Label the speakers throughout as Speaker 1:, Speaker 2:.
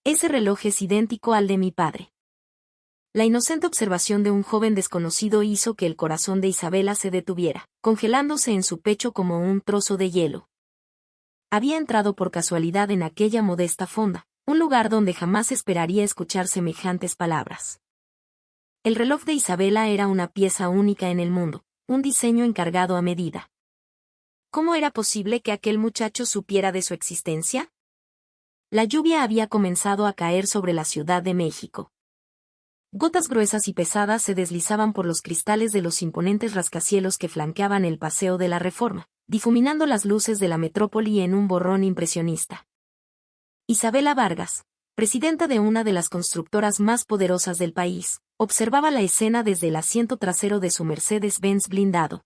Speaker 1: Ese reloj es idéntico al de mi padre. La inocente observación de un joven desconocido hizo que el corazón de Isabela se detuviera, congelándose en su pecho como un trozo de hielo. Había entrado por casualidad en aquella modesta fonda, un lugar donde jamás esperaría escuchar semejantes palabras. El reloj de Isabela era una pieza única en el mundo, un diseño encargado a medida. ¿Cómo era posible que aquel muchacho supiera de su existencia? La lluvia había comenzado a caer sobre la Ciudad de México. Gotas gruesas y pesadas se deslizaban por los cristales de los imponentes rascacielos que flanqueaban el Paseo de la Reforma, difuminando las luces de la metrópoli en un borrón impresionista. Isabela Vargas, presidenta de una de las constructoras más poderosas del país, observaba la escena desde el asiento trasero de su Mercedes-Benz blindado.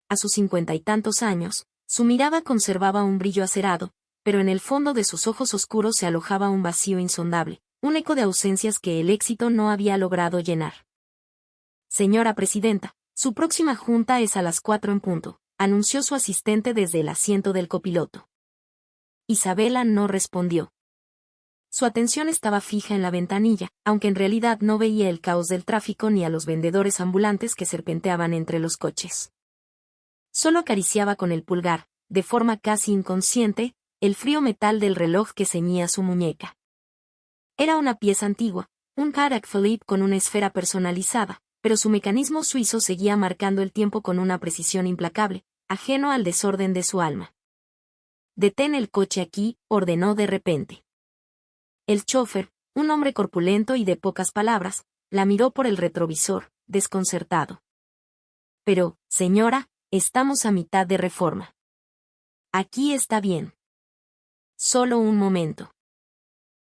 Speaker 1: A sus 50 y tantos años, su mirada conservaba un brillo acerado, pero en el fondo de sus ojos oscuros se alojaba un vacío insondable, un eco de ausencias que el éxito no había logrado llenar. Señora presidenta, su próxima junta es a las 4 en punto, anunció su asistente desde el asiento del copiloto. Isabela no respondió. Su atención estaba fija en la ventanilla, aunque en realidad no veía el caos del tráfico ni a los vendedores ambulantes que serpenteaban entre los coches. Solo acariciaba con el pulgar, de forma casi inconsciente, el frío metal del reloj que ceñía su muñeca. Era una pieza antigua, un Patek Philippe con una esfera personalizada, pero su mecanismo suizo seguía marcando el tiempo con una precisión implacable, ajeno al desorden de su alma. «Detén el coche aquí», ordenó de repente. El chófer, un hombre corpulento y de pocas palabras, la miró por el retrovisor, desconcertado. «Pero, señora, estamos a mitad de Reforma. Aquí está bien». Solo un momento.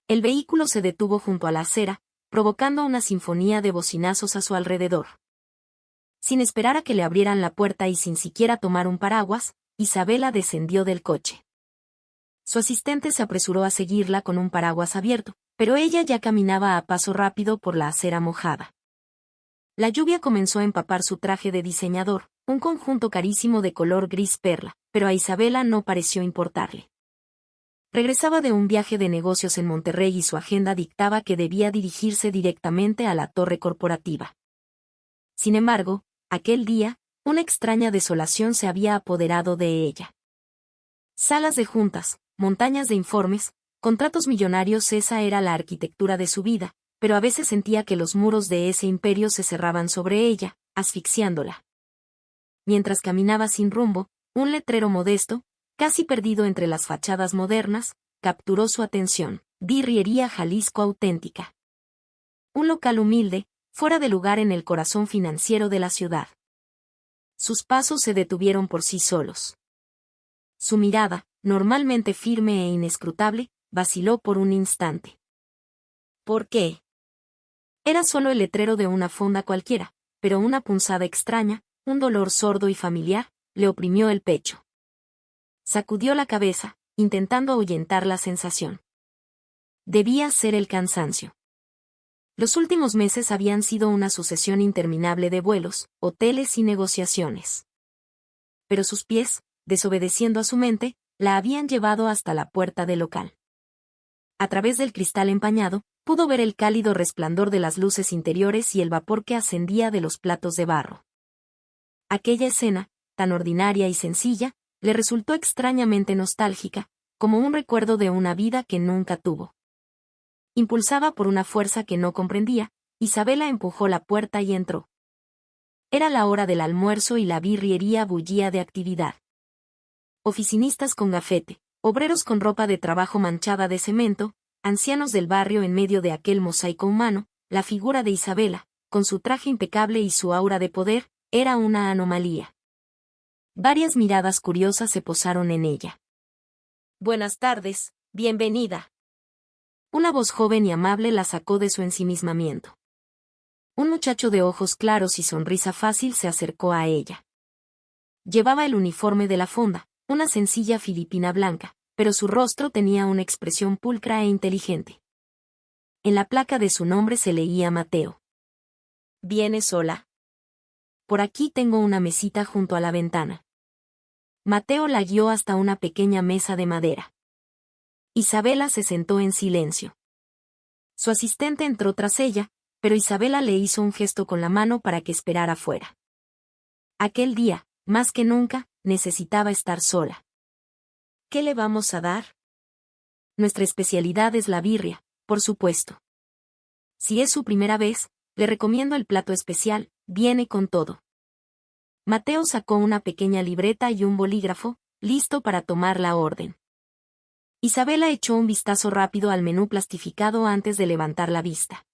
Speaker 1: El vehículo se detuvo junto a la acera, provocando una sinfonía de bocinazos a su alrededor. Sin esperar a que le abrieran la puerta y sin siquiera tomar un paraguas, Isabela descendió del coche. Su asistente se apresuró a seguirla con un paraguas abierto, pero ella ya caminaba a paso rápido por la acera mojada. La lluvia comenzó a empapar su traje de diseñador, un conjunto carísimo de color gris perla, pero a Isabela no pareció importarle. Regresaba de un viaje de negocios en Monterrey y su agenda dictaba que debía dirigirse directamente a la torre corporativa. Sin embargo, aquel día, una extraña desolación se había apoderado de ella. Salas de juntas, montañas de informes, contratos millonarios, esa era la arquitectura de su vida, pero a veces sentía que los muros de ese imperio se cerraban sobre ella, asfixiándola. Mientras caminaba sin rumbo, un letrero modesto, casi perdido entre las fachadas modernas, capturó su atención: Birrería Jalisco Auténtica. Un local humilde, fuera de lugar en el corazón financiero de la ciudad. Sus pasos se detuvieron por sí solos. Su mirada, normalmente firme e inescrutable, vaciló por un instante. ¿Por qué? Era solo el letrero de una fonda cualquiera, pero una punzada extraña, un dolor sordo y familiar, le oprimió el pecho. Sacudió la cabeza, intentando ahuyentar la sensación. Debía ser el cansancio. Los últimos meses habían sido una sucesión interminable de vuelos, hoteles y negociaciones. Pero sus pies, desobedeciendo a su mente, la habían llevado hasta la puerta del local. A través del cristal empañado, pudo ver el cálido resplandor de las luces interiores y el vapor que ascendía de los platos de barro. Aquella escena, tan ordinaria y sencilla, le resultó extrañamente nostálgica, como un recuerdo de una vida que nunca tuvo. Impulsada por una fuerza que no comprendía, Isabela empujó la puerta y entró. Era la hora del almuerzo y la birrería bullía de actividad. Oficinistas con gafete, obreros con ropa de trabajo manchada de cemento, ancianos del barrio en medio de aquel mosaico humano, la figura de Isabela, con su traje impecable y su aura de poder, era una anomalía. Varias miradas curiosas se posaron en ella. «Buenas tardes, bienvenida». Una voz joven y amable la sacó de su ensimismamiento. Un muchacho de ojos claros y sonrisa fácil se acercó a ella. Llevaba el uniforme de la fonda, una sencilla filipina blanca, pero su rostro tenía una expresión pulcra e inteligente. En la placa de su nombre se leía Mateo. «¿Viene sola?» «Por aquí tengo una mesita junto a la ventana». Mateo la guió hasta una pequeña mesa de madera. Isabela se sentó en silencio. Su asistente entró tras ella, pero Isabela le hizo un gesto con la mano para que esperara fuera. Aquel día, más que nunca, necesitaba estar sola. ¿Qué le vamos a dar? Nuestra especialidad es la birria, por supuesto. Si es su primera vez, le recomiendo el plato especial, viene con todo. Mateo sacó una pequeña libreta y un bolígrafo, listo para tomar la orden. Isabela echó un vistazo rápido al menú plastificado antes de levantar la vista.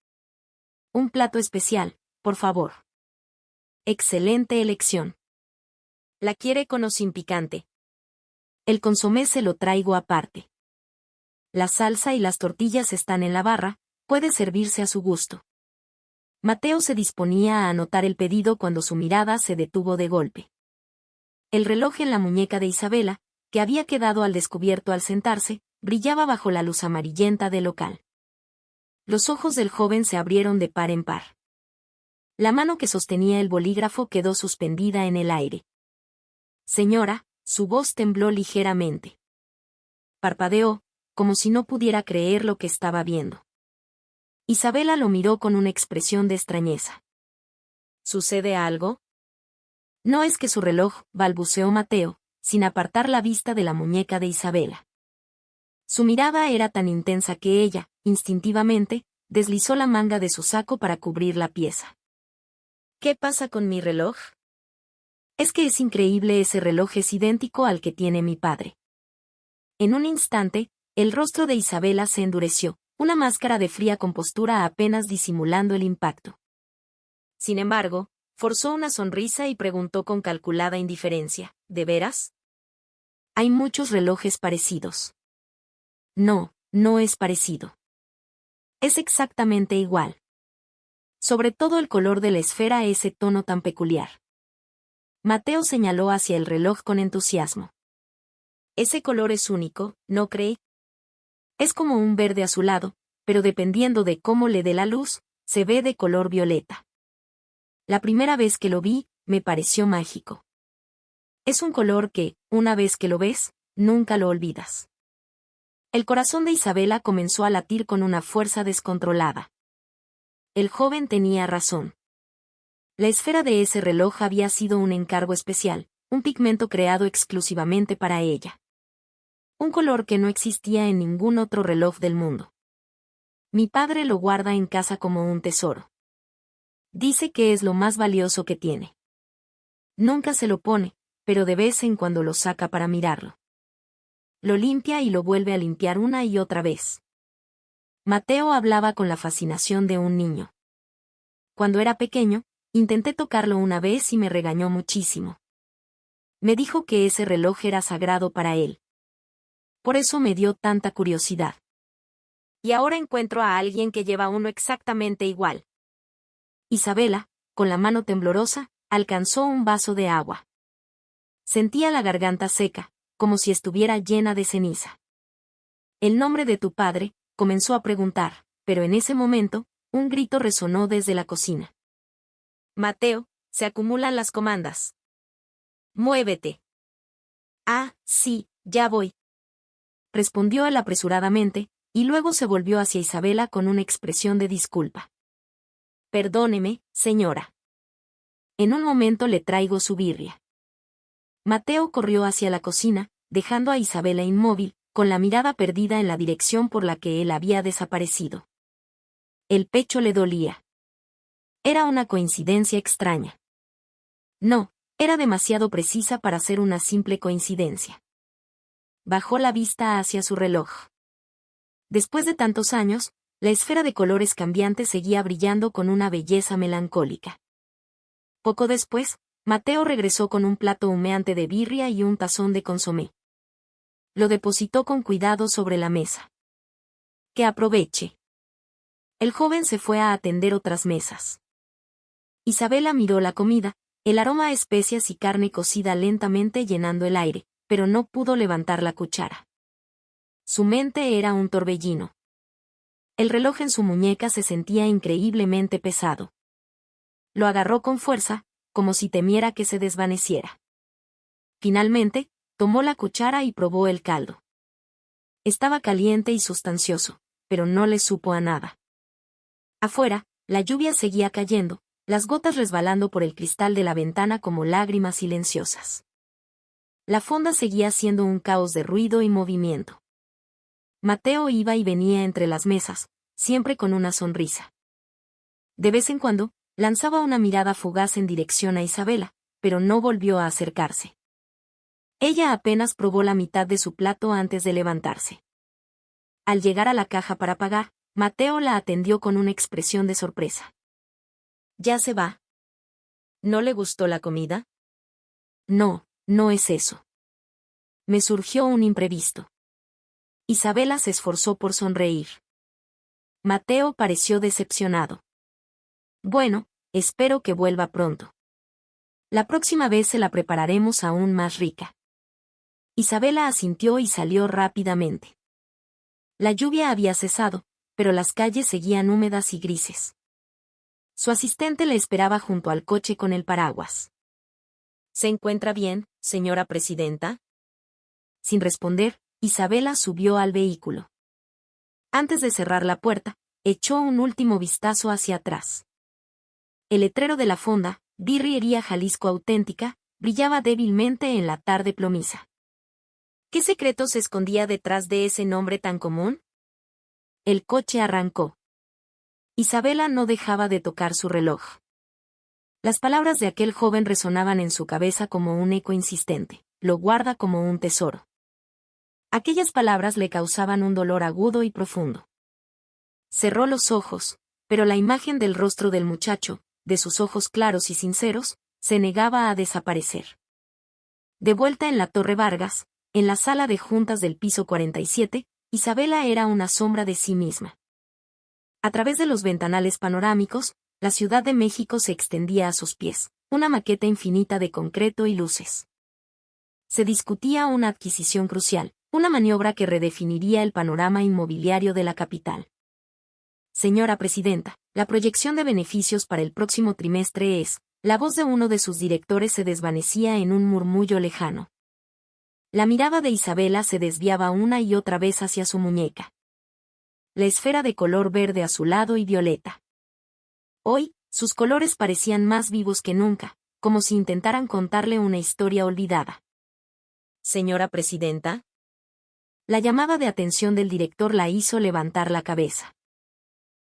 Speaker 1: Un plato especial, por favor. Excelente elección. ¿La quiere con o sin picante? El consomé se lo traigo aparte. La salsa y las tortillas están en la barra, puede servirse a su gusto. Mateo se disponía a anotar el pedido cuando su mirada se detuvo de golpe. El reloj en la muñeca de Isabela, que había quedado al descubierto al sentarse, brillaba bajo la luz amarillenta del local. Los ojos del joven se abrieron de par en par. La mano que sostenía el bolígrafo quedó suspendida en el aire. Señora, su voz tembló ligeramente. Parpadeó, como si no pudiera creer lo que estaba viendo. Isabela lo miró con una expresión de extrañeza. ¿Sucede algo? No es que su reloj, balbuceó Mateo, sin apartar la vista de la muñeca de Isabela. Su mirada era tan intensa que ella, instintivamente, deslizó la manga de su saco para cubrir la pieza. ¿Qué pasa con mi reloj? Es que es increíble, ese reloj es idéntico al que tiene mi padre. En un instante, el rostro de Isabela se endureció, una máscara de fría compostura apenas disimulando el impacto. Sin embargo, forzó una sonrisa y preguntó con calculada indiferencia, ¿de veras? Hay muchos relojes parecidos. No, no es parecido. Es exactamente igual. Sobre todo el color de la esfera, ese tono tan peculiar. Mateo señaló hacia el reloj con entusiasmo. Ese color es único, ¿no cree? Es como un verde azulado, pero dependiendo de cómo le dé la luz, se ve de color violeta. La primera vez que lo vi, me pareció mágico. Es un color que, una vez que lo ves, nunca lo olvidas. El corazón de Isabela comenzó a latir con una fuerza descontrolada. El joven tenía razón. La esfera de ese reloj había sido un encargo especial, un pigmento creado exclusivamente para ella. Un color que no existía en ningún otro reloj del mundo. Mi padre lo guarda en casa como un tesoro. Dice que es lo más valioso que tiene. Nunca se lo pone, pero de vez en cuando lo saca para mirarlo. Lo limpia y lo vuelve a limpiar una y otra vez. Mateo hablaba con la fascinación de un niño. Cuando era pequeño, intenté tocarlo una vez y me regañó muchísimo. Me dijo que ese reloj era sagrado para él. Por eso me dio tanta curiosidad. Y ahora encuentro a alguien que lleva uno exactamente igual. Isabela, con la mano temblorosa, alcanzó un vaso de agua. Sentía la garganta seca, como si estuviera llena de ceniza. El nombre de tu padre, comenzó a preguntar, pero en ese momento, un grito resonó desde la cocina. Mateo, se acumulan las comandas. Muévete. Ah, sí, ya voy. Respondió él apresuradamente, y luego se volvió hacia Isabela con una expresión de disculpa. Perdóneme, señora. En un momento le traigo su birria. Mateo corrió hacia la cocina, dejando a Isabela inmóvil, con la mirada perdida en la dirección por la que él había desaparecido. El pecho le dolía. Era una coincidencia extraña. No, era demasiado precisa para ser una simple coincidencia. Bajó la vista hacia su reloj. Después de tantos años, la esfera de colores cambiantes seguía brillando con una belleza melancólica. Poco después, Mateo regresó con un plato humeante de birria y un tazón de consomé. Lo depositó con cuidado sobre la mesa. Que aproveche. El joven se fue a atender otras mesas. Isabela miró la comida, el aroma a especias y carne cocida lentamente llenando el aire, pero no pudo levantar la cuchara. Su mente era un torbellino. El reloj en su muñeca se sentía increíblemente pesado. Lo agarró con fuerza, como si temiera que se desvaneciera. Finalmente, tomó la cuchara y probó el caldo. Estaba caliente y sustancioso, pero no le supo a nada. Afuera, la lluvia seguía cayendo, las gotas resbalando por el cristal de la ventana como lágrimas silenciosas. La fonda seguía siendo un caos de ruido y movimiento. Mateo iba y venía entre las mesas, siempre con una sonrisa. De vez en cuando, lanzaba una mirada fugaz en dirección a Isabela, pero no volvió a acercarse. Ella apenas probó la mitad de su plato antes de levantarse. Al llegar a la caja para pagar, Mateo la atendió con una expresión de sorpresa. ¿Ya se va? ¿No le gustó la comida? No, no es eso. Me surgió un imprevisto. Isabela se esforzó por sonreír. Mateo pareció decepcionado. Bueno, espero que vuelva pronto. La próxima vez se la prepararemos aún más rica. Isabela asintió y salió rápidamente. La lluvia había cesado, pero las calles seguían húmedas y grises. Su asistente le esperaba junto al coche con el paraguas. ¿Se encuentra bien, señora presidenta? Sin responder, Isabela subió al vehículo. Antes de cerrar la puerta, echó un último vistazo hacia atrás. El letrero de la fonda, Birrería Jalisco Auténtica, brillaba débilmente en la tarde plomiza. ¿Qué secreto se escondía detrás de ese nombre tan común? El coche arrancó. Isabela no dejaba de tocar su reloj. Las palabras de aquel joven resonaban en su cabeza como un eco insistente. Lo guarda como un tesoro. Aquellas palabras le causaban un dolor agudo y profundo. Cerró los ojos, pero la imagen del rostro del muchacho, de sus ojos claros y sinceros, se negaba a desaparecer. De vuelta en la Torre Vargas, en la sala de juntas del piso 47, Isabela era una sombra de sí misma. A través de los ventanales panorámicos, la Ciudad de México se extendía a sus pies, una maqueta infinita de concreto y luces. Se discutía una adquisición crucial, una maniobra que redefiniría el panorama inmobiliario de la capital. Señora presidenta, la proyección de beneficios para el próximo trimestre es, la voz de uno de sus directores se desvanecía en un murmullo lejano. La mirada de Isabela se desviaba una y otra vez hacia su muñeca. La esfera de color verde azulado y violeta. Hoy, sus colores parecían más vivos que nunca, como si intentaran contarle una historia olvidada. Señora presidenta. La llamada de atención del director la hizo levantar la cabeza.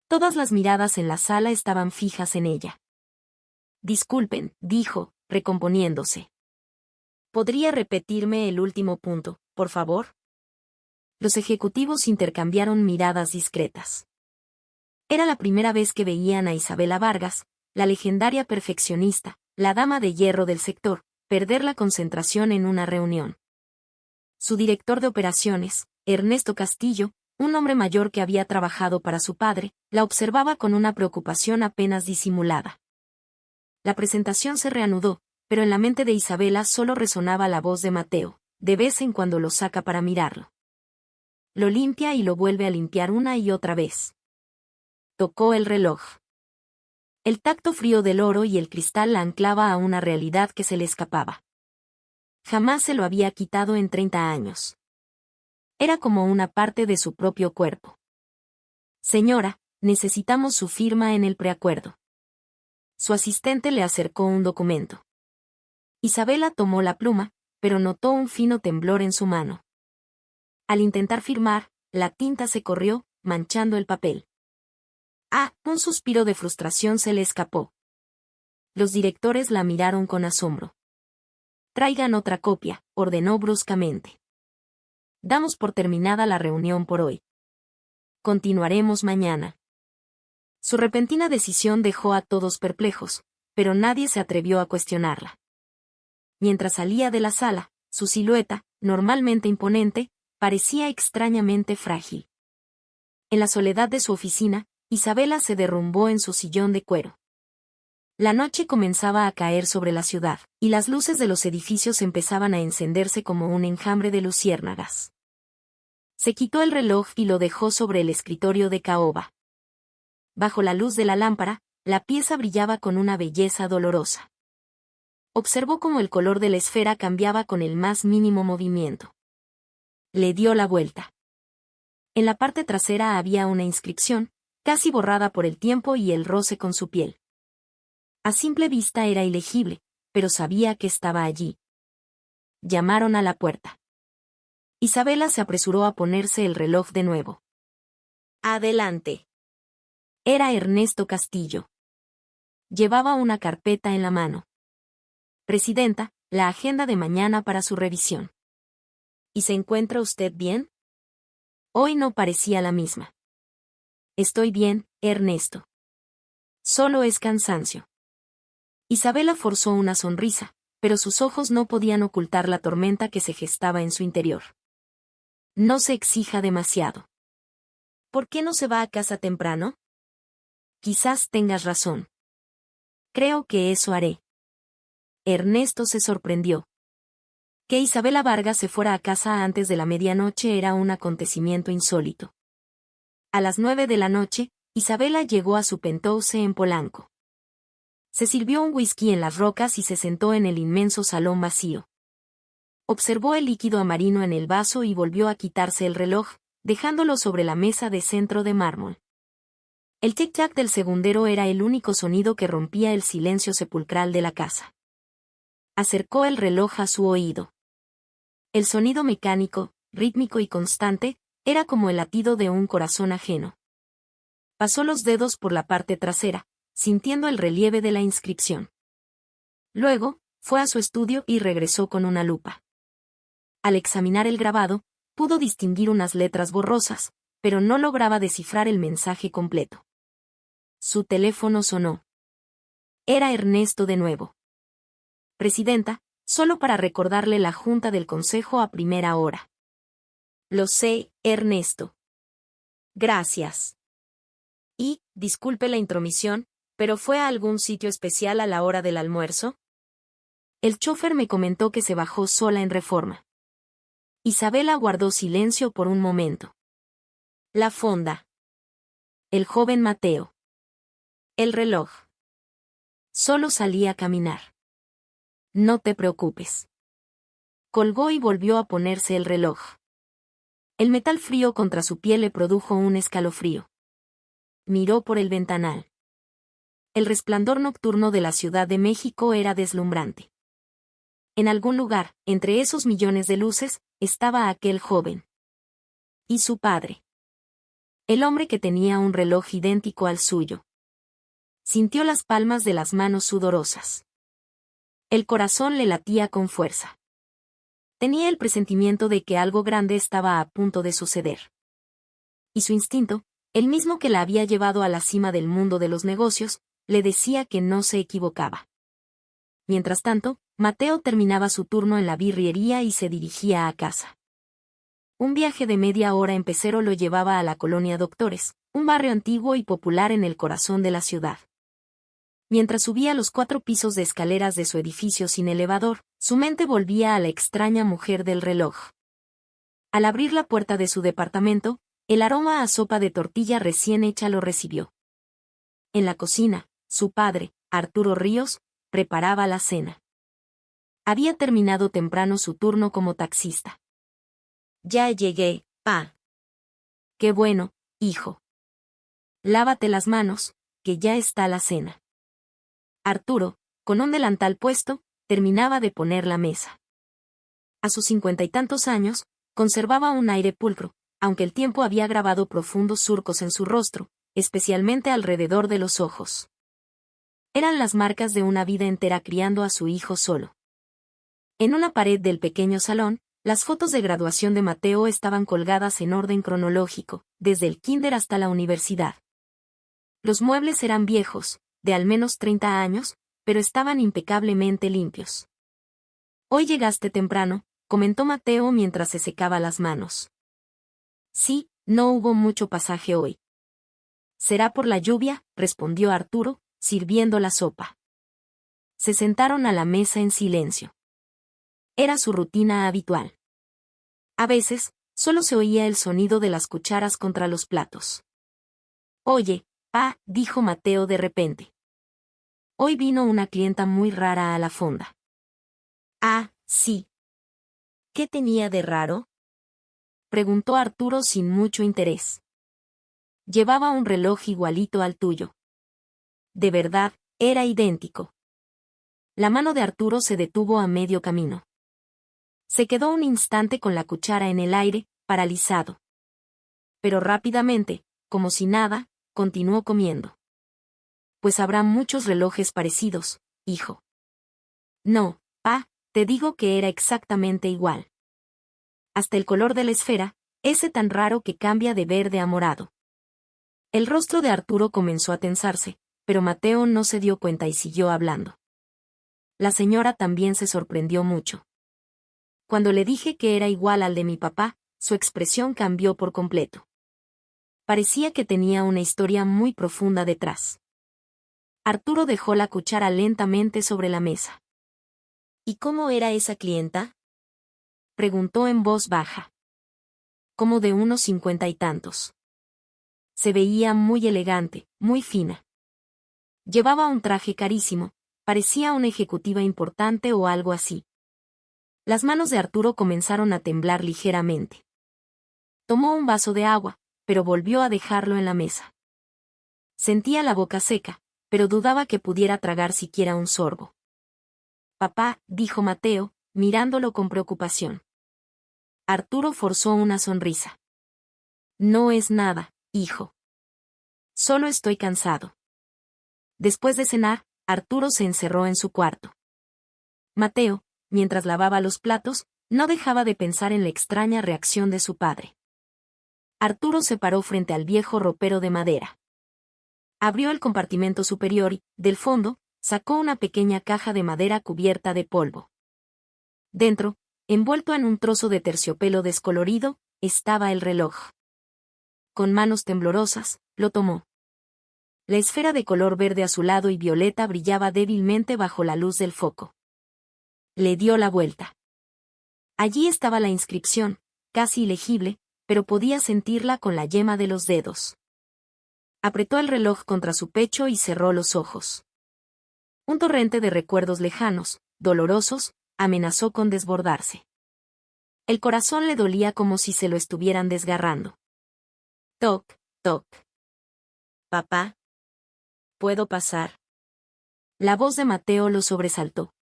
Speaker 1: Todas las miradas en la sala estaban fijas en ella. Disculpen, dijo, recomponiéndose. ¿Podría repetirme el último punto, por favor? Los ejecutivos intercambiaron miradas discretas. Era la primera vez que veían a Isabela Vargas, la legendaria perfeccionista, la dama de hierro del sector, perder la concentración en una reunión. Su director de operaciones, Ernesto Castillo, un hombre mayor que había trabajado para su padre, la observaba con una preocupación apenas disimulada. La presentación se reanudó, pero en la mente de Isabela solo resonaba la voz de Mateo, de vez en cuando lo saca para mirarlo. Lo limpia y lo vuelve a limpiar una y otra vez. Tocó el reloj. El tacto frío del oro y el cristal la anclaba a una realidad que se le escapaba. Jamás se lo había quitado en 30 años. Era como una parte de su propio cuerpo. Señora, necesitamos su firma en el preacuerdo. Su asistente le acercó un documento. Isabela tomó la pluma, pero notó un fino temblor en su mano. Al intentar firmar, la tinta se corrió, manchando el papel. Un suspiro de frustración se le escapó. Los directores la miraron con asombro. Traigan otra copia, ordenó bruscamente. Damos por terminada la reunión por hoy. Continuaremos mañana. Su repentina decisión dejó a todos perplejos, pero nadie se atrevió a cuestionarla. Mientras salía de la sala, su silueta, normalmente imponente, parecía extrañamente frágil. En la soledad de su oficina, Isabela se derrumbó en su sillón de cuero. La noche comenzaba a caer sobre la ciudad, y las luces de los edificios empezaban a encenderse como un enjambre de luciérnagas. Se quitó el reloj y lo dejó sobre el escritorio de caoba. Bajo la luz de la lámpara, la pieza brillaba con una belleza dolorosa. Observó cómo el color de la esfera cambiaba con el más mínimo movimiento. Le dio la vuelta. En la parte trasera había una inscripción, casi borrada por el tiempo y el roce con su piel. A simple vista era ilegible, pero sabía que estaba allí. Llamaron a la puerta. Isabela se apresuró a ponerse el reloj de nuevo. Adelante. Era Ernesto Castillo. Llevaba una carpeta en la mano. Presidenta, la agenda de mañana para su revisión. ¿Y se encuentra usted bien? Hoy no parecía la misma. Estoy bien, Ernesto. Solo es cansancio. Isabela forzó una sonrisa, pero sus ojos no podían ocultar la tormenta que se gestaba en su interior. No se exija demasiado. ¿Por qué no se va a casa temprano? Quizás tengas razón. Creo que eso haré. Ernesto se sorprendió. Que Isabela Vargas se fuera a casa antes de la medianoche era un acontecimiento insólito. A las 9 de la noche, Isabela llegó a su penthouse en Polanco. Se sirvió un whisky en las rocas y se sentó en el inmenso salón vacío. Observó el líquido amarino en el vaso y volvió a quitarse el reloj, dejándolo sobre la mesa de centro de mármol. El tic-tac del segundero era el único sonido que rompía el silencio sepulcral de la casa. Acercó el reloj a su oído. El sonido mecánico, rítmico y constante, era como el latido de un corazón ajeno. Pasó los dedos por la parte trasera, sintiendo el relieve de la inscripción. Luego, fue a su estudio y regresó con una lupa. Al examinar el grabado, pudo distinguir unas letras borrosas, pero no lograba descifrar el mensaje completo. Su teléfono sonó. Era Ernesto de nuevo. Presidenta, solo para recordarle la junta del consejo a primera hora. Lo sé, Ernesto. Gracias. Y, disculpe la intromisión, ¿pero fue a algún sitio especial a la hora del almuerzo? El chofer me comentó que se bajó sola en Reforma. Isabela guardó silencio por un momento. La fonda. El joven Mateo. El reloj. Solo salí a caminar. No te preocupes. Colgó y volvió a ponerse el reloj. El metal frío contra su piel le produjo un escalofrío. Miró por el ventanal. El resplandor nocturno de la Ciudad de México era deslumbrante. En algún lugar, entre esos millones de luces, estaba aquel joven. Y su padre. El hombre que tenía un reloj idéntico al suyo. Sintió las palmas de las manos sudorosas. El corazón le latía con fuerza. Tenía el presentimiento de que algo grande estaba a punto de suceder. Y su instinto, el mismo que la había llevado a la cima del mundo de los negocios, le decía que no se equivocaba. Mientras tanto, Mateo terminaba su turno en la birriería y se dirigía a casa. Un viaje de media hora en pecero lo llevaba a la colonia Doctores, un barrio antiguo y popular en el corazón de la ciudad. Mientras subía los 4 pisos de escaleras de su edificio sin elevador, su mente volvía a la extraña mujer del reloj. Al abrir la puerta de su departamento, el aroma a sopa de tortilla recién hecha lo recibió. En la cocina, su padre, Arturo Ríos, preparaba la cena. Había terminado temprano su turno como taxista. Ya llegué, pa. Qué bueno, hijo. Lávate las manos, que ya está la cena. Arturo, con un delantal puesto, terminaba de poner la mesa. A sus 50 y tantos años, conservaba un aire pulcro, aunque el tiempo había grabado profundos surcos en su rostro, especialmente alrededor de los ojos. Eran las marcas de una vida entera criando a su hijo solo. En una pared del pequeño salón, las fotos de graduación de Mateo estaban colgadas en orden cronológico, desde el kinder hasta la universidad. Los muebles eran viejos, de al menos 30 años, pero estaban impecablemente limpios. Hoy llegaste temprano, comentó Mateo mientras se secaba las manos. Sí, no hubo mucho pasaje hoy. Será por la lluvia, respondió Arturo, sirviendo la sopa. Se sentaron a la mesa en silencio. Era su rutina habitual. A veces, solo se oía el sonido de las cucharas contra los platos. Oye, dijo Mateo de repente. Hoy vino una clienta muy rara a la fonda. Ah, sí. ¿Qué tenía de raro? Preguntó Arturo sin mucho interés. Llevaba un reloj igualito al tuyo. De verdad, era idéntico. La mano de Arturo se detuvo a medio camino. Se quedó un instante con la cuchara en el aire, paralizado. Pero rápidamente, como si nada, continuó comiendo. Pues habrá muchos relojes parecidos, hijo. No, pa, te digo que era exactamente igual. Hasta el color de la esfera, ese tan raro que cambia de verde a morado. El rostro de Arturo comenzó a tensarse, pero Mateo no se dio cuenta y siguió hablando. La señora también se sorprendió mucho. Cuando le dije que era igual al de mi papá, su expresión cambió por completo. Parecía que tenía una historia muy profunda detrás. Arturo dejó la cuchara lentamente sobre la mesa. ¿Y cómo era esa clienta?, preguntó en voz baja. Como de unos 50 y tantos. Se veía muy elegante, muy fina. Llevaba un traje carísimo, parecía una ejecutiva importante o algo así. Las manos de Arturo comenzaron a temblar ligeramente. Tomó un vaso de agua, pero volvió a dejarlo en la mesa. Sentía la boca seca, pero dudaba que pudiera tragar siquiera un sorbo. Papá, dijo Mateo, mirándolo con preocupación. Arturo forzó una sonrisa. No es nada, hijo. Solo estoy cansado. Después de cenar, Arturo se encerró en su cuarto. Mateo, mientras lavaba los platos, no dejaba de pensar en la extraña reacción de su padre. Arturo se paró frente al viejo ropero de madera. Abrió el compartimento superior y, del fondo, sacó una pequeña caja de madera cubierta de polvo. Dentro, envuelto en un trozo de terciopelo descolorido, estaba el reloj. Con manos temblorosas, lo tomó. La esfera de color verde azulado y violeta brillaba débilmente bajo la luz del foco. Le dio la vuelta. Allí estaba la inscripción, casi ilegible, pero podía sentirla con la yema de los dedos. Apretó el reloj contra su pecho y cerró los ojos. Un torrente de recuerdos lejanos, dolorosos, amenazó con desbordarse. El corazón le dolía como si se lo estuvieran desgarrando. Toc, toc. Papá. ¿Puedo pasar? La voz de Mateo lo sobresaltó.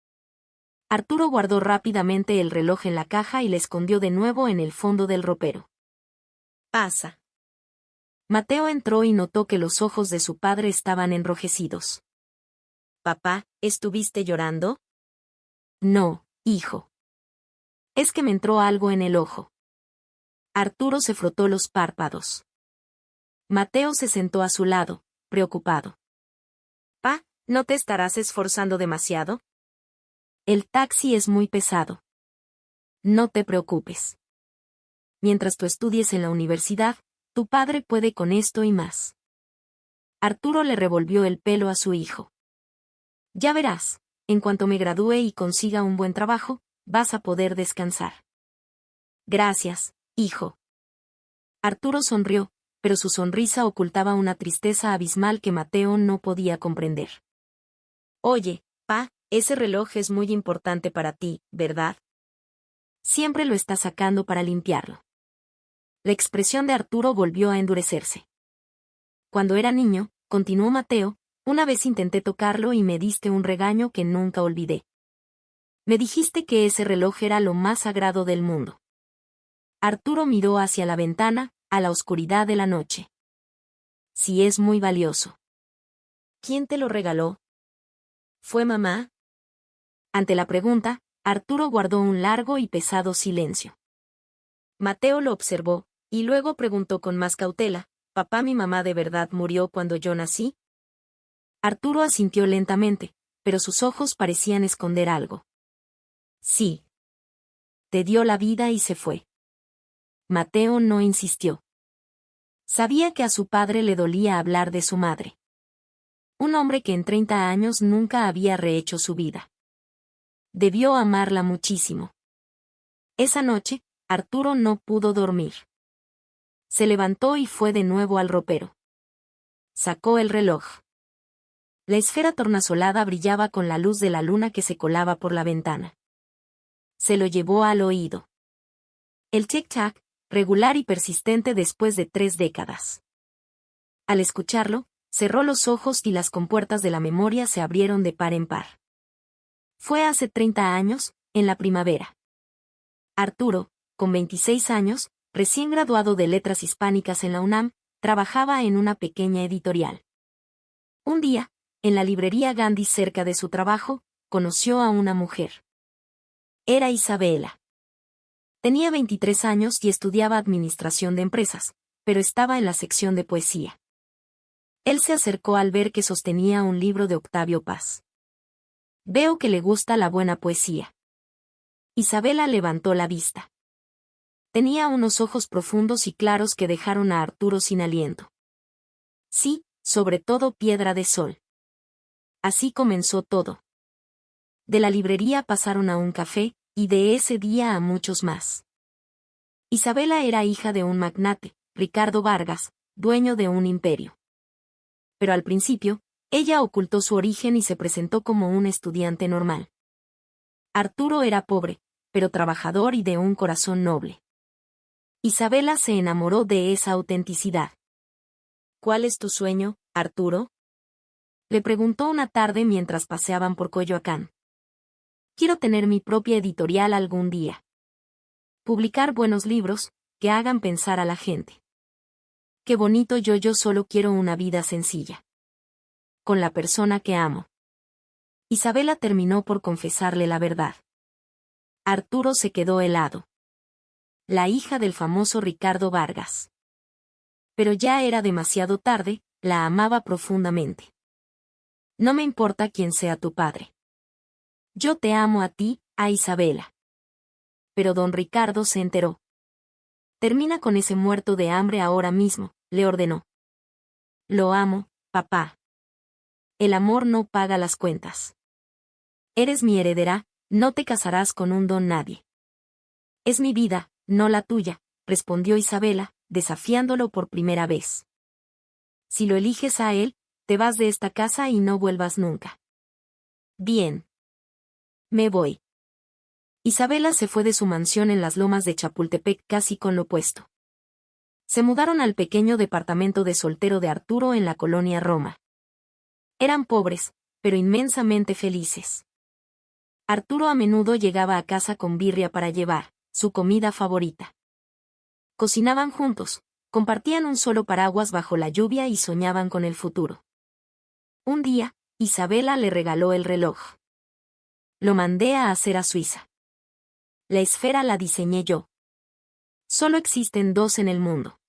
Speaker 1: Arturo guardó rápidamente el reloj en la caja y le escondió de nuevo en el fondo del ropero. Pasa. Mateo entró y notó que los ojos de su padre estaban enrojecidos. Papá, ¿estuviste llorando? No, hijo. Es que me entró algo en el ojo. Arturo se frotó los párpados. Mateo se sentó a su lado, preocupado. Pa, ¿no te estarás esforzando demasiado? El taxi es muy pesado. No te preocupes. Mientras tú estudies en la universidad, tu padre puede con esto y más. Arturo le revolvió el pelo a su hijo. Ya verás, en cuanto me gradúe y consiga un buen trabajo, vas a poder descansar. Gracias, hijo. Arturo sonrió, pero su sonrisa ocultaba una tristeza abismal que Mateo no podía comprender. Oye, pa, ese reloj es muy importante para ti, ¿verdad? Siempre lo está sacando para limpiarlo. La expresión de Arturo volvió a endurecerse. Cuando era niño, continuó Mateo, una vez intenté tocarlo y me diste un regaño que nunca olvidé. Me dijiste que ese reloj era lo más sagrado del mundo. Arturo miró hacia la ventana, a la oscuridad de la noche. Sí, es muy valioso. ¿Quién te lo regaló? ¿Fue mamá? Ante la pregunta, Arturo guardó un largo y pesado silencio. Mateo lo observó, y luego preguntó con más cautela, ¿Papá, mi mamá de verdad murió cuando yo nací? Arturo asintió lentamente, pero sus ojos parecían esconder algo. Sí. Te dio la vida y se fue. Mateo no insistió. Sabía que a su padre le dolía hablar de su madre. Un hombre que en 30 años nunca había rehecho su vida. Debió amarla muchísimo. Esa noche, Arturo no pudo dormir. Se levantó y fue de nuevo al ropero. Sacó el reloj. La esfera tornasolada brillaba con la luz de la luna que se colaba por la ventana. Se lo llevó al oído. El tic-tac, regular y persistente después de 3 décadas. Al escucharlo, cerró los ojos y las compuertas de la memoria se abrieron de par en par. Fue hace 30 años, en la primavera. Arturo, con 26 años, recién graduado de Letras Hispánicas en la UNAM, trabajaba en una pequeña editorial. Un día, en la librería Gandhi cerca de su trabajo, conoció a una mujer. Era Isabela. Tenía 23 años y estudiaba administración de empresas, pero estaba en la sección de poesía. Él se acercó al ver que sostenía un libro de Octavio Paz. Veo que le gusta la buena poesía. Isabela levantó la vista. Tenía unos ojos profundos y claros que dejaron a Arturo sin aliento. Sí, sobre todo Piedra de Sol. Así comenzó todo. De la librería pasaron a un café, y de ese día a muchos más. Isabela era hija de un magnate, Ricardo Vargas, dueño de un imperio. Pero al principio, ella ocultó su origen y se presentó como un estudiante normal. Arturo era pobre, pero trabajador y de un corazón noble. Isabela se enamoró de esa autenticidad. ¿Cuál es tu sueño, Arturo? Le preguntó una tarde mientras paseaban por Coyoacán. Quiero tener mi propia editorial algún día. Publicar buenos libros, que hagan pensar a la gente. Qué bonito yo solo quiero una vida sencilla. Con la persona que amo. Isabela terminó por confesarle la verdad. Arturo se quedó helado. La hija del famoso Ricardo Vargas. Pero ya era demasiado tarde, la amaba profundamente. No me importa quién sea tu padre. Yo te amo a ti, a Isabela. Pero don Ricardo se enteró. Termina con ese muerto de hambre ahora mismo, le ordenó. Lo amo, papá. El amor no paga las cuentas. Eres mi heredera, no te casarás con un don nadie. Es mi vida, no la tuya, respondió Isabela, desafiándolo por primera vez. Si lo eliges a él, te vas de esta casa y no vuelvas nunca. Bien. Me voy. Isabela se fue de su mansión en las lomas de Chapultepec casi con lo puesto. Se mudaron al pequeño departamento de soltero de Arturo en la colonia Roma. Eran pobres, pero inmensamente felices. Arturo a menudo llegaba a casa con birria para llevar, su comida favorita. Cocinaban juntos, compartían un solo paraguas bajo la lluvia y soñaban con el futuro. Un día, Isabela le regaló el reloj. Lo mandé a hacer a Suiza. La esfera la diseñé yo. Solo existen dos en el mundo.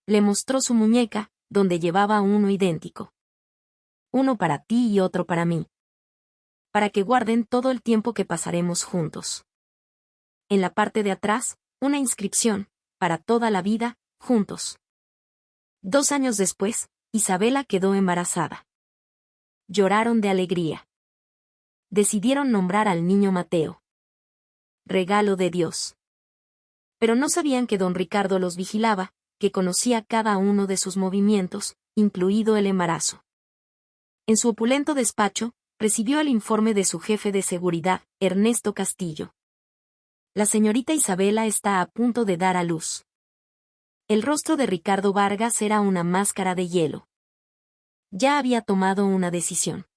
Speaker 1: Le mostró su muñeca, donde llevaba uno idéntico. Uno para ti y otro para mí. Para que guarden todo el tiempo que pasaremos juntos. En la parte de atrás, una inscripción, para toda la vida, juntos. 2 años después, Isabela quedó embarazada. Lloraron de alegría. Decidieron nombrar al niño Mateo. Regalo de Dios. Pero no sabían que don Ricardo los vigilaba, que conocía cada uno de sus movimientos, incluido el embarazo. En su opulento despacho, recibió el informe de su jefe de seguridad, Ernesto Castillo. La señorita Isabela está a punto de dar a luz. El rostro de Ricardo Vargas era una máscara de hielo. Ya había tomado una decisión.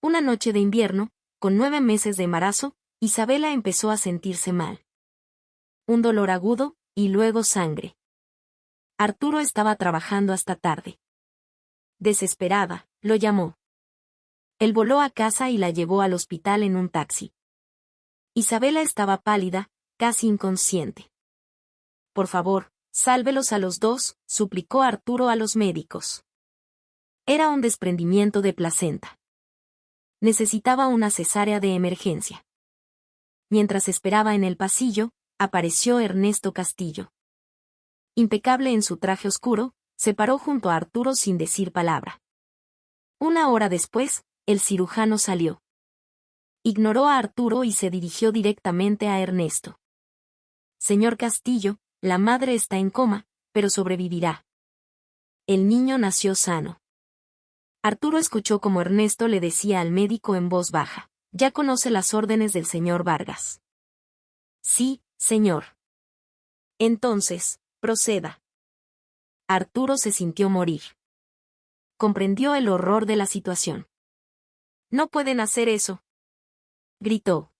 Speaker 1: Una noche de invierno, con 9 meses de embarazo, Isabela empezó a sentirse mal. Un dolor agudo, y luego sangre. Arturo estaba trabajando hasta tarde. Desesperada, lo llamó. Él voló a casa y la llevó al hospital en un taxi. Isabela estaba pálida, casi inconsciente. Por favor, sálvelos a los dos, suplicó Arturo a los médicos. Era un desprendimiento de placenta. Necesitaba una cesárea de emergencia. Mientras esperaba en el pasillo, apareció Ernesto Castillo. Impecable en su traje oscuro, se paró junto a Arturo sin decir palabra. 1 hora después, el cirujano salió. Ignoró a Arturo y se dirigió directamente a Ernesto. Señor Castillo, la madre está en coma, pero sobrevivirá. El niño nació sano. Arturo escuchó como Ernesto le decía al médico en voz baja. Ya conoce las órdenes del señor Vargas. Sí, señor. Entonces, proceda. Arturo se sintió morir. Comprendió el horror de la situación. «No pueden hacer eso», gritó.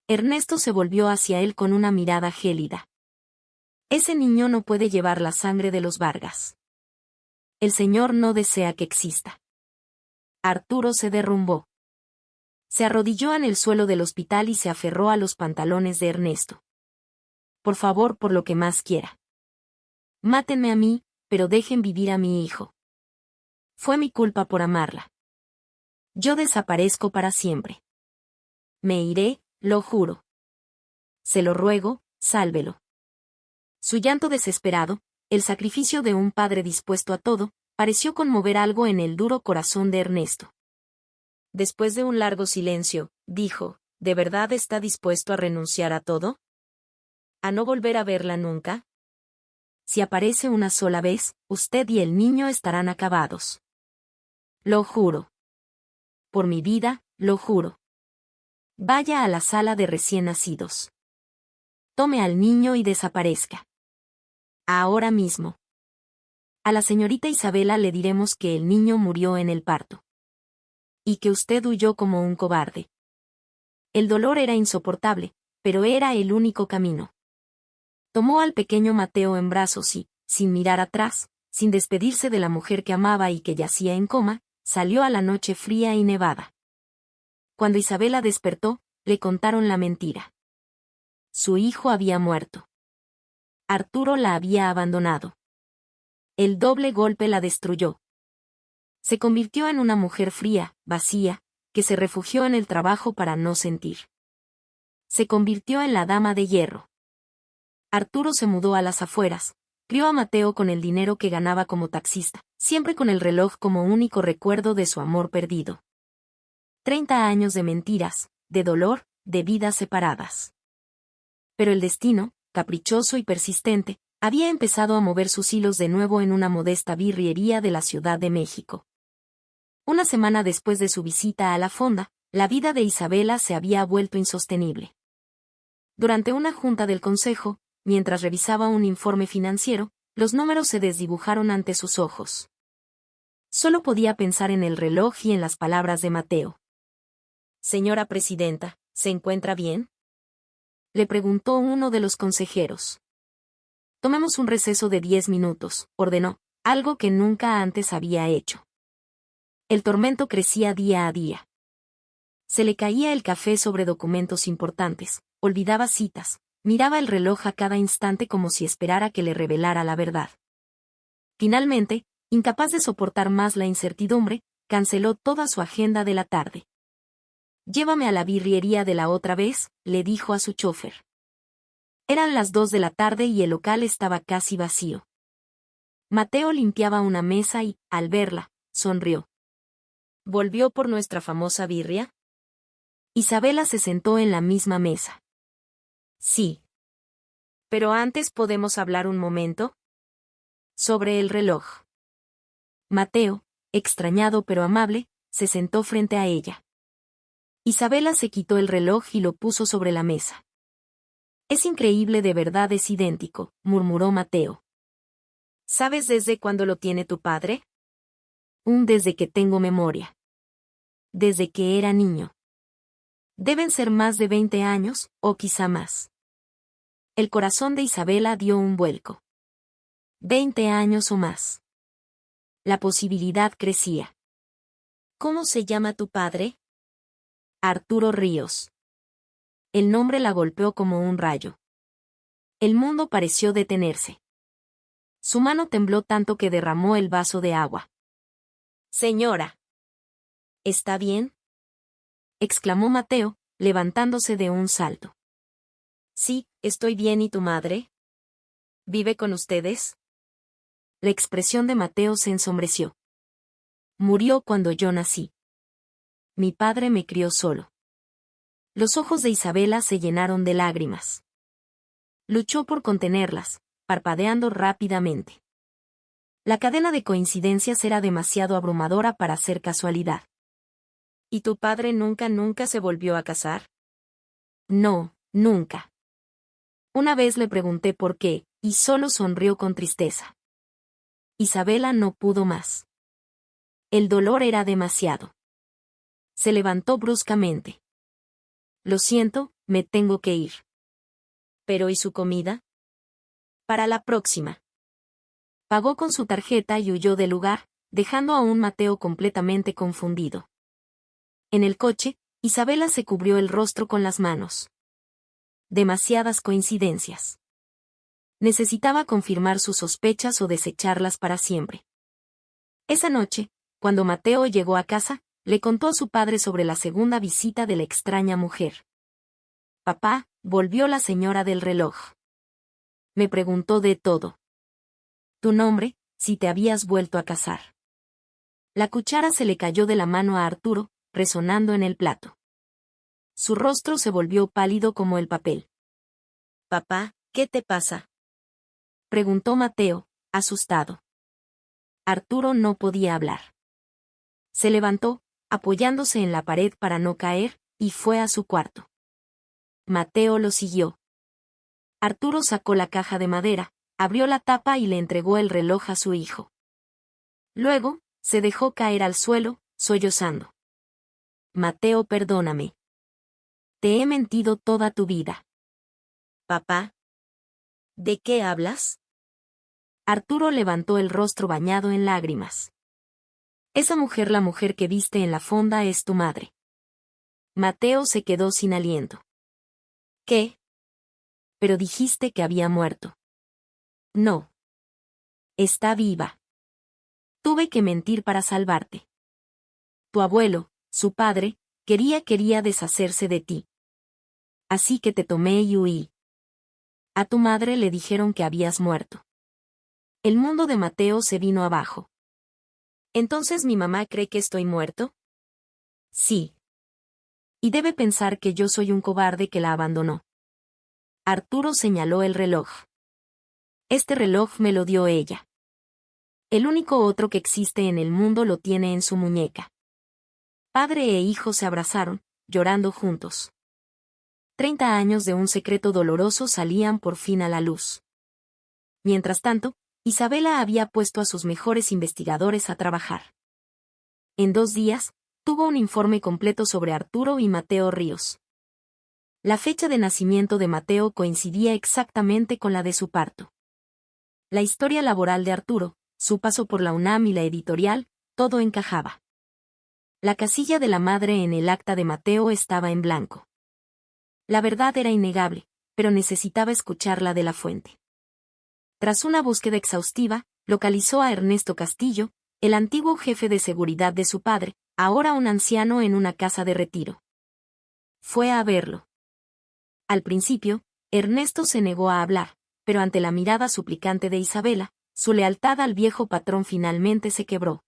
Speaker 1: Ernesto se volvió hacia él con una mirada gélida. «Ese niño no puede llevar la sangre de los Vargas. El Señor no desea que exista». Arturo se derrumbó. Se arrodilló en el suelo del hospital y se aferró a los pantalones de Ernesto. «Por favor, por lo que más quiera. Mátenme a mí, pero dejen vivir a mi hijo. Fue mi culpa por amarla. Yo desaparezco para siempre. Me iré, lo juro. Se lo ruego, sálvelo». Su llanto desesperado, el sacrificio de un padre dispuesto a todo, pareció conmover algo en el duro corazón de Ernesto. Después de un largo silencio, dijo, «¿De verdad está dispuesto a renunciar a todo? ¿A no volver a verla nunca? Si aparece una sola vez, usted y el niño estarán acabados. Lo juro. Por mi vida, lo juro. Vaya a la sala de recién nacidos. Tome al niño y desaparezca. Ahora mismo. A la señorita Isabela le diremos que el niño murió en el parto. Y que usted huyó como un cobarde. El dolor era insoportable, pero era el único camino. Tomó al pequeño Mateo en brazos y, sin mirar atrás, sin despedirse de la mujer que amaba y que yacía en coma, salió a la noche fría y nevada. Cuando Isabela despertó, le contaron la mentira. Su hijo había muerto. Arturo la había abandonado. El doble golpe la destruyó. Se convirtió en una mujer fría, vacía, que se refugió en el trabajo para no sentir. Se convirtió en la dama de hierro. Arturo se mudó a las afueras, crió a Mateo con el dinero que ganaba como taxista, siempre con el reloj como único recuerdo de su amor perdido. 30 años de mentiras, de dolor, de vidas separadas. Pero el destino, caprichoso y persistente, había empezado a mover sus hilos de nuevo en una modesta birriería de la Ciudad de México. Una semana después de su visita a la fonda, la vida de Isabela se había vuelto insostenible. Durante una junta del consejo, mientras revisaba un informe financiero, los números se desdibujaron ante sus ojos. Solo podía pensar en el reloj y en las palabras de Mateo. «Señora presidenta, ¿se encuentra bien?», le preguntó uno de los consejeros. «Tomemos un receso de 10 minutos», ordenó, algo que nunca antes había hecho. El tormento crecía día a día. Se le caía el café sobre documentos importantes, olvidaba citas, miraba el reloj a cada instante como si esperara que le revelara la verdad. Finalmente, incapaz de soportar más la incertidumbre, canceló toda su agenda de la tarde. «Llévame a la birriería de la otra vez», le dijo a su chofer. Eran las 2 de la tarde y el local estaba casi vacío. Mateo limpiaba una mesa y, al verla, sonrió. «¿Volvió por nuestra famosa birria?». Isabela se sentó en la misma mesa. «Sí. Pero antes, ¿podemos hablar un momento?». «Sobre el reloj». Mateo, extrañado pero amable, se sentó frente a ella. Isabela se quitó el reloj y lo puso sobre la mesa. «Es increíble, de verdad es idéntico», murmuró Mateo. «¿Sabes desde cuándo lo tiene tu padre?». Desde que tengo memoria. Desde que era niño. Deben ser más de 20 años, o quizá más. El corazón de Isabela dio un vuelco. 20 años o más. La posibilidad crecía. «¿Cómo se llama tu padre?». «Arturo Ríos». El nombre la golpeó como un rayo. El mundo pareció detenerse. Su mano tembló tanto que derramó el vaso de agua. «Señora». «¿Está bien?», exclamó Mateo, levantándose de un salto. «Sí, estoy bien. ¿Y tu madre? ¿Vive con ustedes?». La expresión de Mateo se ensombreció. «Murió cuando yo nací. Mi padre me crió solo». Los ojos de Isabela se llenaron de lágrimas. Luchó por contenerlas, parpadeando rápidamente. La cadena de coincidencias era demasiado abrumadora para ser casualidad. «¿Y tu padre nunca se volvió a casar?». «No, nunca». Una vez le pregunté por qué, y solo sonrió con tristeza. Isabela no pudo más. El dolor era demasiado. Se levantó bruscamente. Lo siento, me tengo que ir. ¿Pero y su comida? Para la próxima. Pagó con su tarjeta y huyó del lugar, dejando a un Mateo completamente confundido. En el coche, Isabela se cubrió el rostro con las manos. Demasiadas coincidencias. Necesitaba confirmar sus sospechas o desecharlas para siempre. Esa noche, cuando Mateo llegó a casa, le contó a su padre sobre la segunda visita de la extraña mujer. Papá, volvió la señora del reloj. Me preguntó de todo. Tu nombre, si te habías vuelto a casar. La cuchara se le cayó de la mano a Arturo, resonando en el plato. Su rostro se volvió pálido como el papel. Papá, ¿qué te pasa? Preguntó Mateo, asustado. Arturo no podía hablar. Se levantó, apoyándose en la pared para no caer, y fue a su cuarto. Mateo lo siguió. Arturo sacó la caja de madera, abrió la tapa y le entregó el reloj a su hijo. Luego, se dejó caer al suelo, sollozando. Mateo, perdóname. Te he mentido toda tu vida. Papá. ¿De qué hablas? Arturo levantó el rostro bañado en lágrimas. Esa mujer, la mujer que viste en la fonda, es tu madre. Mateo se quedó sin aliento. ¿Qué? Pero dijiste que había muerto. No. Está viva. Tuve que mentir para salvarte. Tu abuelo, su padre, quería deshacerse de ti. Así que te tomé y huí. A tu madre le dijeron que habías muerto. El mundo de Mateo se vino abajo. ¿Entonces mi mamá cree que estoy muerto? Sí. Y debe pensar que yo soy un cobarde que la abandonó. Arturo señaló el reloj. Este reloj me lo dio ella. El único otro que existe en el mundo lo tiene en su muñeca. Padre e hijo se abrazaron, llorando juntos. 30 años de un secreto doloroso salían por fin a la luz. Mientras tanto, Isabela había puesto a sus mejores investigadores a trabajar. En 2 días, tuvo un informe completo sobre Arturo y Mateo Ríos. La fecha de nacimiento de Mateo coincidía exactamente con la de su parto. La historia laboral de Arturo, su paso por la UNAM y la editorial, todo encajaba. La casilla de la madre en el acta de Mateo estaba en blanco. La verdad era innegable, pero necesitaba escucharla de la fuente. Tras una búsqueda exhaustiva, localizó a Ernesto Castillo, el antiguo jefe de seguridad de su padre, ahora un anciano en una casa de retiro. Fue a verlo. Al principio, Ernesto se negó a hablar, pero ante la mirada suplicante de Isabela, su lealtad al viejo patrón finalmente se quebró.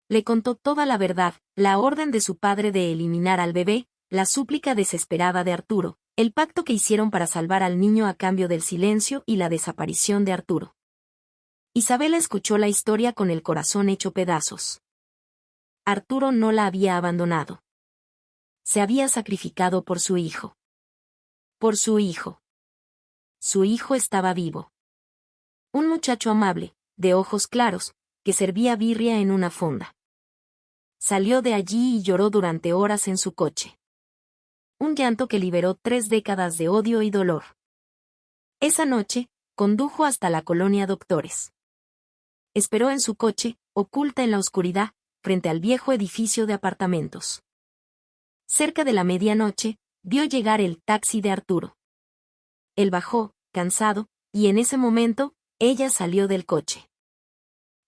Speaker 1: Le contó toda la verdad, la orden de su padre de eliminar al bebé, la súplica desesperada de Arturo, el pacto que hicieron para salvar al niño a cambio del silencio y la desaparición de Arturo. Isabela escuchó la historia con el corazón hecho pedazos. Arturo no la había abandonado. Se había sacrificado por su hijo. Por su hijo. Su hijo estaba vivo. Un muchacho amable, de ojos claros, que servía birria en una fonda. Salió de allí y lloró durante horas en su coche. Un llanto que liberó 3 décadas de odio y dolor. Esa noche, condujo hasta la colonia Doctores. Esperó en su coche, oculta en la oscuridad, frente al viejo edificio de apartamentos. Cerca de la medianoche, vio llegar el taxi de Arturo. Él bajó, cansado, y en ese momento, ella salió del coche.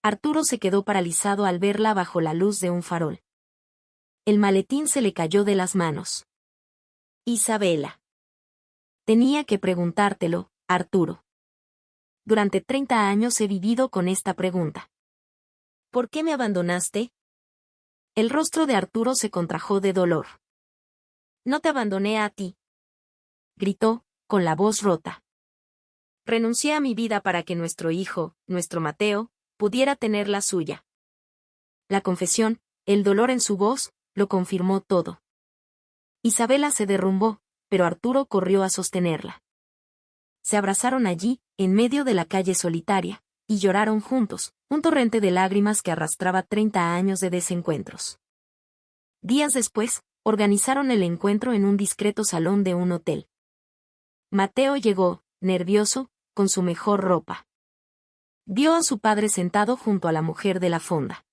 Speaker 1: Arturo se quedó paralizado al verla bajo la luz de un farol. El maletín se le cayó de las manos. Isabela. Tenía que preguntártelo, Arturo. Durante 30 años he vivido con esta pregunta. ¿Por qué me abandonaste? El rostro de Arturo se contrajo de dolor. No te abandoné a ti. Gritó, con la voz rota. Renuncié a mi vida para que nuestro hijo, nuestro Mateo, pudiera tener la suya. La confesión, el dolor en su voz, lo confirmó todo. Isabela se derrumbó, pero Arturo corrió a sostenerla. Se abrazaron allí, en medio de la calle solitaria, y lloraron juntos, un torrente de lágrimas que arrastraba 30 años de desencuentros. Días después, organizaron el encuentro en un discreto salón de un hotel. Mateo llegó, nervioso, con su mejor ropa. Vio a su padre sentado junto a la mujer de la fonda.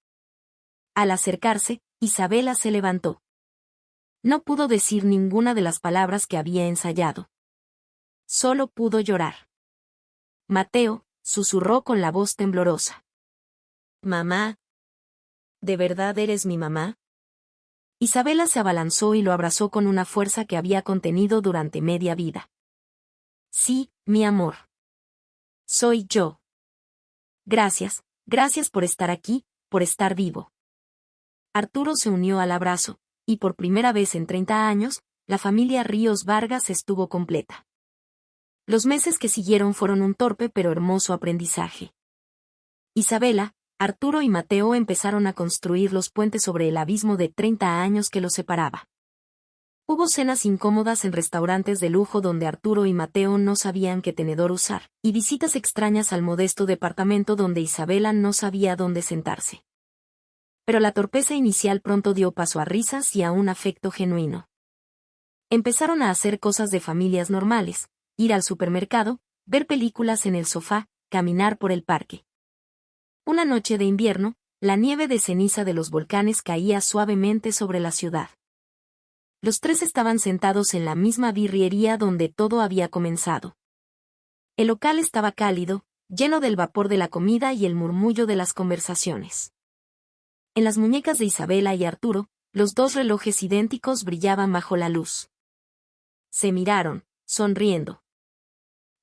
Speaker 1: Al acercarse, Isabela se levantó. No pudo decir ninguna de las palabras que había ensayado. Solo pudo llorar. Mateo, susurró con la voz temblorosa. «Mamá. ¿De verdad eres mi mamá?» Isabela se abalanzó y lo abrazó con una fuerza que había contenido durante media vida. «Sí, mi amor. Soy yo. Gracias, gracias por estar aquí, por estar vivo». Arturo se unió al abrazo, y por primera vez en 30 años, la familia Ríos Vargas estuvo completa. Los meses que siguieron fueron un torpe pero hermoso aprendizaje. Isabela, Arturo y Mateo empezaron a construir los puentes sobre el abismo de 30 años que los separaba. Hubo cenas incómodas en restaurantes de lujo donde Arturo y Mateo no sabían qué tenedor usar, y visitas extrañas al modesto departamento donde Isabela no sabía dónde sentarse. Pero la torpeza inicial pronto dio paso a risas y a un afecto genuino. Empezaron a hacer cosas de familias normales, ir al supermercado, ver películas en el sofá, caminar por el parque. Una noche de invierno, la nieve de ceniza de los volcanes caía suavemente sobre la ciudad. Los tres estaban sentados en la misma birriería donde todo había comenzado. El local estaba cálido, lleno del vapor de la comida y el murmullo de las conversaciones. En las muñecas de Isabela y Arturo, los dos relojes idénticos brillaban bajo la luz. Se miraron, sonriendo.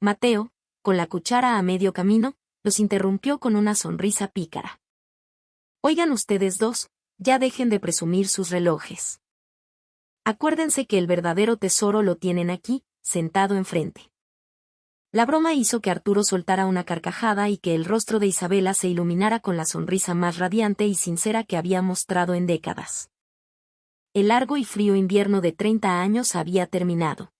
Speaker 1: Mateo, con la cuchara a medio camino, los interrumpió con una sonrisa pícara. «Oigan ustedes dos, ya dejen de presumir sus relojes. Acuérdense que el verdadero tesoro lo tienen aquí, sentado enfrente». La broma hizo que Arturo soltara una carcajada y que el rostro de Isabela se iluminara con la sonrisa más radiante y sincera que había mostrado en décadas. El largo y frío invierno de 30 años había terminado.